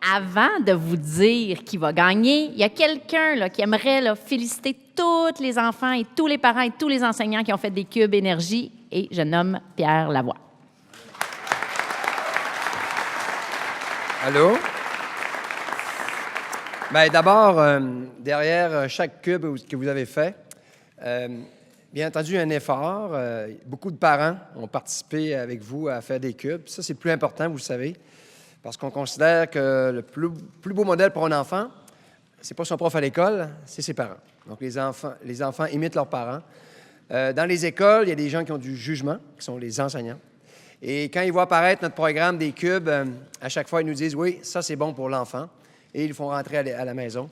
avant de vous dire qui va gagner, il y a quelqu'un là, qui aimerait là, féliciter tous les enfants et tous les parents et tous les enseignants qui ont fait des cubes énergie, et je nomme Pierre Lavoie. Allô? Bien, d'abord, derrière chaque cube que vous avez fait, bien entendu, un effort. Beaucoup de parents ont participé avec vous à faire des cubes. Ça, c'est le plus important, vous le savez, parce qu'on considère que le plus beau modèle pour un enfant, c'est pas son prof à l'école, c'est ses parents. Donc, les enfants imitent leurs parents. Dans les écoles, il y a des gens qui ont du jugement, qui sont les enseignants. Et quand ils voient apparaître notre programme des cubes, à chaque fois, ils nous disent « Oui, ça, c'est bon pour l'enfant ». Et ils le font rentrer à la maison.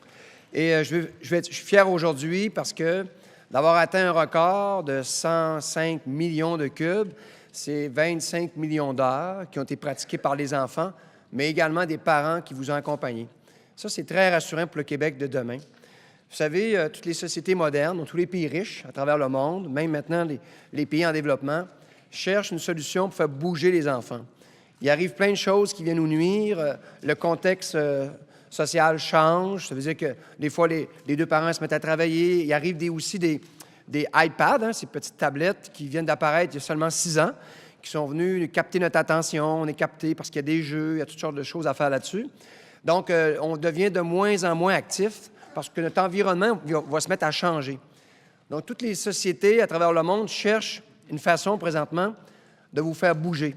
Et je suis fier aujourd'hui parce que d'avoir atteint un record de 105 millions de cubes, c'est 25 millions d'heures qui ont été pratiquées par les enfants, mais également des parents qui vous ont accompagnés. Ça, c'est très rassurant pour le Québec de demain. Vous savez, toutes les sociétés modernes, dans tous les pays riches à travers le monde, même maintenant les pays en développement, cherchent une solution pour faire bouger les enfants. Il arrive plein de choses qui viennent nous nuire. Le contexte social change. Ça veut dire que des fois, les deux parents se mettent à travailler. Il arrive aussi des iPads, ces petites tablettes qui viennent d'apparaître il y a seulement 6 ans, qui sont venus capter notre attention. On est capté parce qu'il y a des jeux, il y a toutes sortes de choses à faire là-dessus. Donc, on devient de moins en moins actif parce que notre environnement va se mettre à changer. Donc, toutes les sociétés à travers le monde cherchent une façon présentement de vous faire bouger,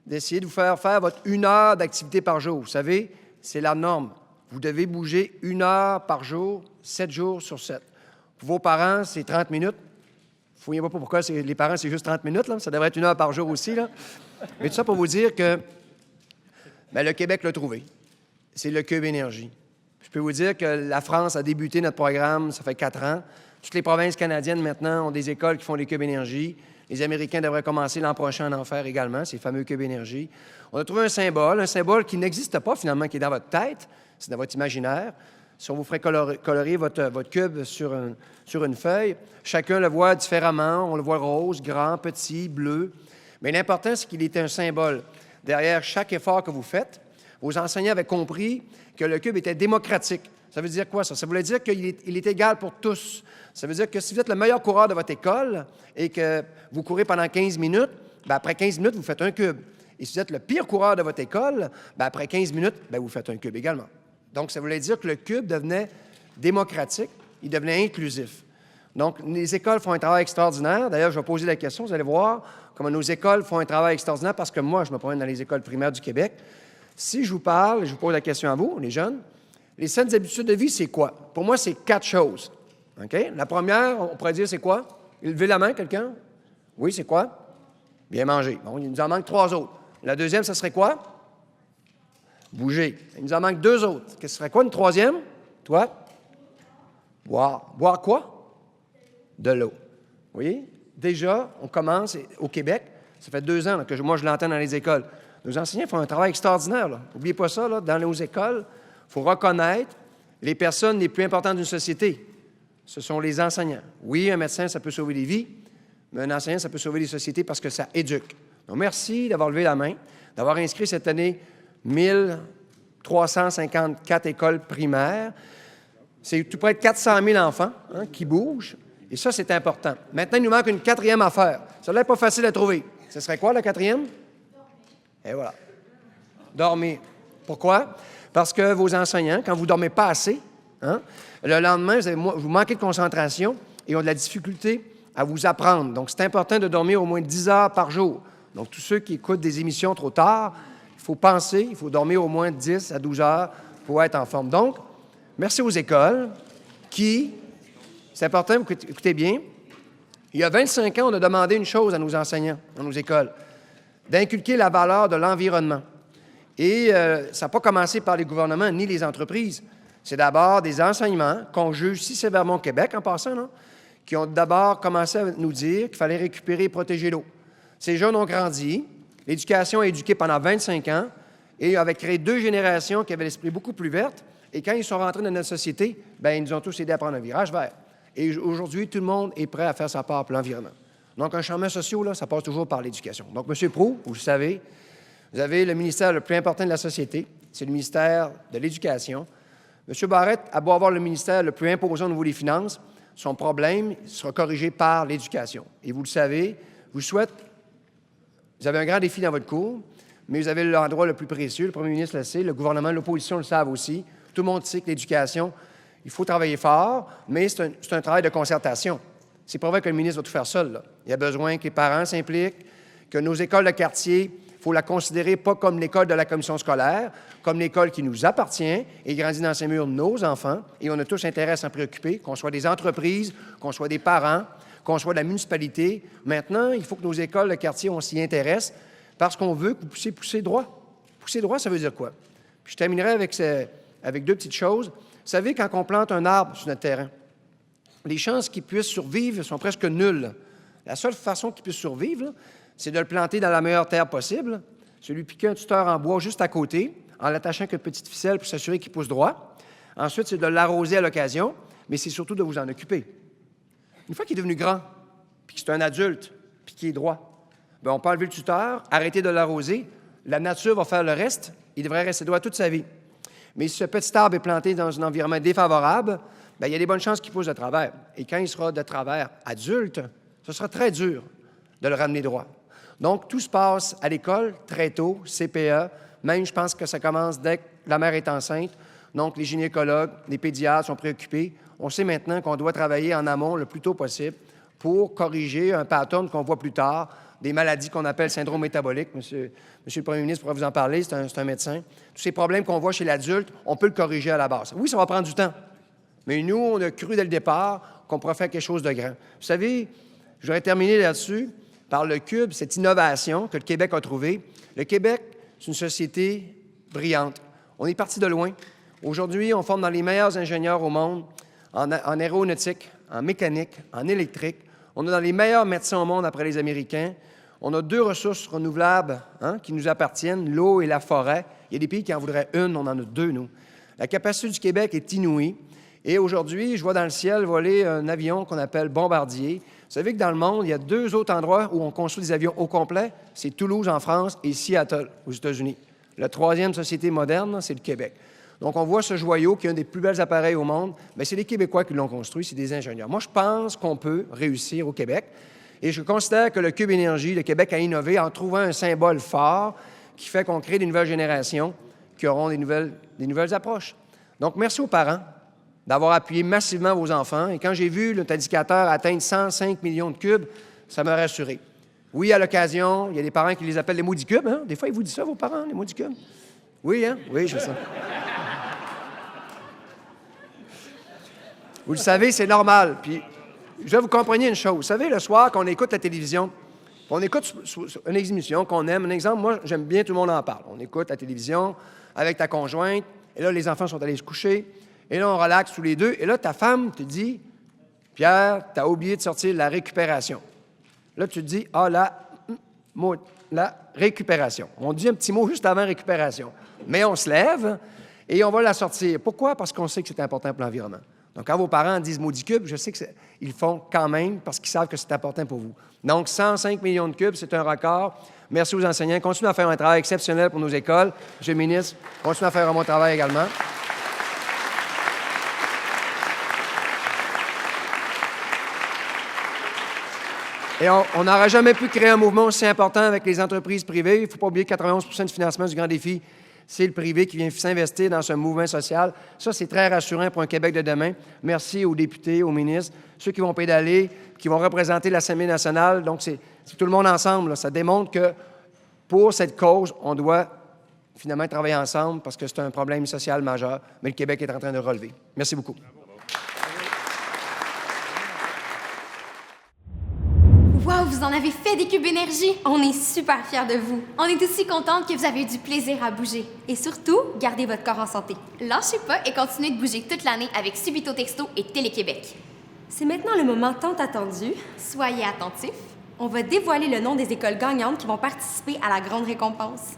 d'essayer de vous faire votre 1 heure d'activité par jour. Vous savez, c'est la norme. Vous devez bouger 1 heure par jour, 7 jours sur 7. Pour vos parents, c'est 30 minutes. Ne fouillez pas pourquoi les parents, c'est juste 30 minutes. Là. Ça devrait être 1 heure par jour aussi. Là. Mais tout ça pour vous dire que le Québec l'a trouvé. C'est le Cube Énergie. Je peux vous dire que la France a débuté notre programme, ça fait 4 ans. Toutes les provinces canadiennes, maintenant, ont des écoles qui font les Cubes Énergie. Les Américains devraient commencer l'an prochain à en faire également, ces fameux Cubes Énergie. On a trouvé un symbole qui n'existe pas, finalement, qui est dans votre tête, c'est dans votre imaginaire. Si on vous ferait colorer votre cube sur une feuille, chacun le voit différemment. On le voit rose, grand, petit, bleu. Mais l'important, c'est qu'il est un symbole. Derrière chaque effort que vous faites, vos enseignants avaient compris que le cube était démocratique. Ça veut dire quoi, ça? Ça voulait dire qu'il est égal pour tous. Ça veut dire que si vous êtes le meilleur coureur de votre école et que vous courez pendant 15 minutes, bien, après 15 minutes, vous faites un cube. Et si vous êtes le pire coureur de votre école, bien, après 15 minutes, bien, vous faites un cube également. Donc, ça voulait dire que le cube devenait démocratique, il devenait inclusif. Donc, les écoles font un travail extraordinaire. D'ailleurs, je vais poser la question, vous allez voir comment nos écoles font un travail extraordinaire parce que moi, je me promène dans les écoles primaires du Québec. Si je vous parle, je vous pose la question à vous, les jeunes, les saines habitudes de vie, c'est quoi? Pour moi, c'est 4 choses. OK? La première, on pourrait dire, c'est quoi? Levez la main, quelqu'un? Oui, c'est quoi? Bien manger. Bon, il nous en manque 3 autres. La deuxième, ce serait quoi? Bouger. Il nous en manque 2 autres. Ce serait quoi une troisième? Toi? Boire. Boire quoi? De l'eau. Vous voyez? Déjà, on commence au Québec. Ça fait 2 ans là, que moi, je l'entends dans les écoles. Nos enseignants font un travail extraordinaire. N'oubliez pas ça, là, dans nos écoles. Il faut reconnaître les personnes les plus importantes d'une société. Ce sont les enseignants. Oui, un médecin, ça peut sauver des vies, mais un enseignant, ça peut sauver des sociétés parce que ça éduque. Donc, merci d'avoir levé la main, d'avoir inscrit cette année 1354 écoles primaires. C'est tout près de 400 000 enfants qui bougent. Et ça, c'est important. Maintenant, il nous manque une 4e affaire. Ça n'est pas facile à trouver. Ce serait quoi, la 4e? Et voilà. Dormir. Pourquoi? Parce que vos enseignants, quand vous ne dormez pas assez, le lendemain, vous manquez de concentration et ont de la difficulté à vous apprendre. Donc, c'est important de dormir au moins 10 heures par jour. Donc, tous ceux qui écoutent des émissions trop tard, il faut penser, il faut dormir au moins 10 à 12 heures pour être en forme. Donc, merci aux écoles qui, c'est important, écoutez bien, il y a 25 ans, on a demandé une chose à nos enseignants, dans nos écoles, d'inculquer la valeur de l'environnement. Et ça n'a pas commencé par les gouvernements ni les entreprises. C'est d'abord des enseignements qu'on juge si sévèrement au Québec, en passant, là, qui ont d'abord commencé à nous dire qu'il fallait récupérer et protéger l'eau. Ces jeunes ont grandi, l'éducation a éduqué pendant 25 ans et avait créé 2 générations qui avaient l'esprit beaucoup plus vert. Et quand ils sont rentrés dans notre société, bien, ils nous ont tous aidés à prendre un virage vert. Et aujourd'hui, tout le monde est prêt à faire sa part pour l'environnement. Donc, un changement social, là, ça passe toujours par l'éducation. Donc, M. Proulx, vous le savez, vous avez le ministère le plus important de la société. c'est le ministère de l'Éducation. M. Barrette a beau avoir le ministère le plus imposant au niveau des finances, son problème sera corrigé par l'Éducation. Et vous le savez, vous avez un grand défi dans votre cours, mais vous avez l'endroit le plus précieux, le premier ministre le sait, le gouvernement, l'opposition le savent aussi. Tout le monde sait que l'éducation, il faut travailler fort, mais c'est un travail de concertation. C'est pas vrai que le ministre va tout faire seul, là. Il y a besoin que les parents s'impliquent, que nos écoles de quartier, il faut la considérer pas comme l'école de la commission scolaire, comme l'école qui nous appartient et grandit dans ces murs nos enfants. Et on a tous intérêt à s'en préoccuper, qu'on soit des entreprises, qu'on soit des parents, qu'on soit de la municipalité. Maintenant, il faut que nos écoles de quartier, on s'y intéresse parce qu'on veut que vous puissiez pousser droit. Pousser droit, ça veut dire quoi? Puis je terminerai avec deux petites choses. Vous savez, quand on plante un arbre sur notre terrain, les chances qu'il puisse survivre sont presque nulles. La seule façon qu'il puisse survivre, là, c'est de le planter dans la meilleure terre possible, c'est lui piquer un tuteur en bois juste à côté, en l'attachant avec une petite ficelle pour s'assurer qu'il pousse droit. Ensuite, c'est de l'arroser à l'occasion, mais c'est surtout de vous en occuper. Une fois qu'il est devenu grand, puis que c'est un adulte, puis qu'il est droit, bien, on peut enlever le tuteur, arrêter de l'arroser, la nature va faire le reste, il devrait rester droit toute sa vie. Mais si ce petit arbre est planté dans un environnement défavorable, bien, il y a des bonnes chances qu'il pousse de travers. Et quand il sera de travers adulte, ce sera très dur de le ramener droit. Donc, tout se passe à l'école, très tôt, CPE. Même, je pense que ça commence dès que la mère est enceinte. Donc, les gynécologues, les pédiatres sont préoccupés. On sait maintenant qu'on doit travailler en amont le plus tôt possible pour corriger un pattern qu'on voit plus tard, des maladies qu'on appelle syndrome métabolique. Monsieur le Premier ministre pourrait vous en parler, c'est un médecin. Tous ces problèmes qu'on voit chez l'adulte, on peut le corriger à la base. Oui, ça va prendre du temps. Mais nous, on a cru dès le départ qu'on pourrait faire quelque chose de grand. Vous savez, je voudrais terminer là-dessus par le CUBE, cette innovation que le Québec a trouvée. Le Québec, c'est une société brillante. On est parti de loin. Aujourd'hui, on forme dans les meilleurs ingénieurs au monde en aéronautique, en mécanique, en électrique. On est dans les meilleurs médecins au monde après les Américains. On a 2 ressources renouvelables qui nous appartiennent, l'eau et la forêt. Il y a des pays qui en voudraient une, on en a 2, nous. La capacité du Québec est inouïe. Et aujourd'hui, je vois dans le ciel voler un avion qu'on appelle Bombardier. Vous savez que dans le monde, il y a 2 autres endroits où on construit des avions au complet. C'est Toulouse en France et Seattle aux États-Unis. La 3e société moderne, c'est le Québec. Donc, on voit ce joyau qui est un des plus bels appareils au monde. Bien, c'est les Québécois qui l'ont construit, c'est des ingénieurs. Moi, je pense qu'on peut réussir au Québec. Et je considère que le Cube Énergie, le Québec a innové en trouvant un symbole fort qui fait qu'on crée des nouvelles générations qui auront des nouvelles approches. Donc, merci aux parents d'avoir appuyé massivement vos enfants. Et quand j'ai vu notre indicateur atteindre 105 millions de cubes, ça m'a rassuré. Oui, à l'occasion, il y a des parents qui les appellent les maudits cubes. Hein? Des fois, ils vous disent ça, vos parents, les maudits cubes? Oui, hein? Oui, je sais. Vous le savez, c'est normal. Puis, je vais vous compreniez une chose. Vous savez, le soir, quand on écoute la télévision, on écoute une émission qu'on aime. Un exemple, moi, j'aime bien, tout le monde en parle. On écoute la télévision avec ta conjointe, et là, les enfants sont allés se coucher, et là, on relaxe tous les deux, et là, ta femme te dit, « Pierre, tu as oublié de sortir la récupération. » Là, tu te dis, « Ah, la récupération. » On dit un petit mot juste avant récupération. Mais on se lève, et on va la sortir. Pourquoi? Parce qu'on sait que c'est important pour l'environnement. Donc, quand vos parents disent maudit cube, je sais qu'ils le font quand même parce qu'ils savent que c'est important pour vous. Donc, 105 millions de cubes, c'est un record. Merci aux enseignants. Continuez à faire un travail exceptionnel pour nos écoles. Monsieur le ministre, continuez à faire un bon travail également. Et on n'aurait jamais pu créer un mouvement aussi important avec les entreprises privées. Il ne faut pas oublier que 91 % du financement du grand défi, c'est le privé qui vient s'investir dans ce mouvement social. Ça, c'est très rassurant pour un Québec de demain. Merci aux députés, aux ministres, ceux qui vont pédaler, qui vont représenter l'Assemblée nationale. Donc, c'est tout le monde ensemble, là. Ça démontre que pour cette cause, on doit finalement travailler ensemble parce que c'est un problème social majeur, mais le Québec est en train de relever. Merci beaucoup. Wow, vous en avez fait des cubes énergie! On est super fiers de vous. On est aussi contente que vous avez eu du plaisir à bouger. Et surtout, gardez votre corps en santé. Lâchez pas et continuez de bouger toute l'année avec Subito Texto et Télé-Québec. C'est maintenant le moment tant attendu. Soyez attentifs. On va dévoiler le nom des écoles gagnantes qui vont participer à la grande récompense.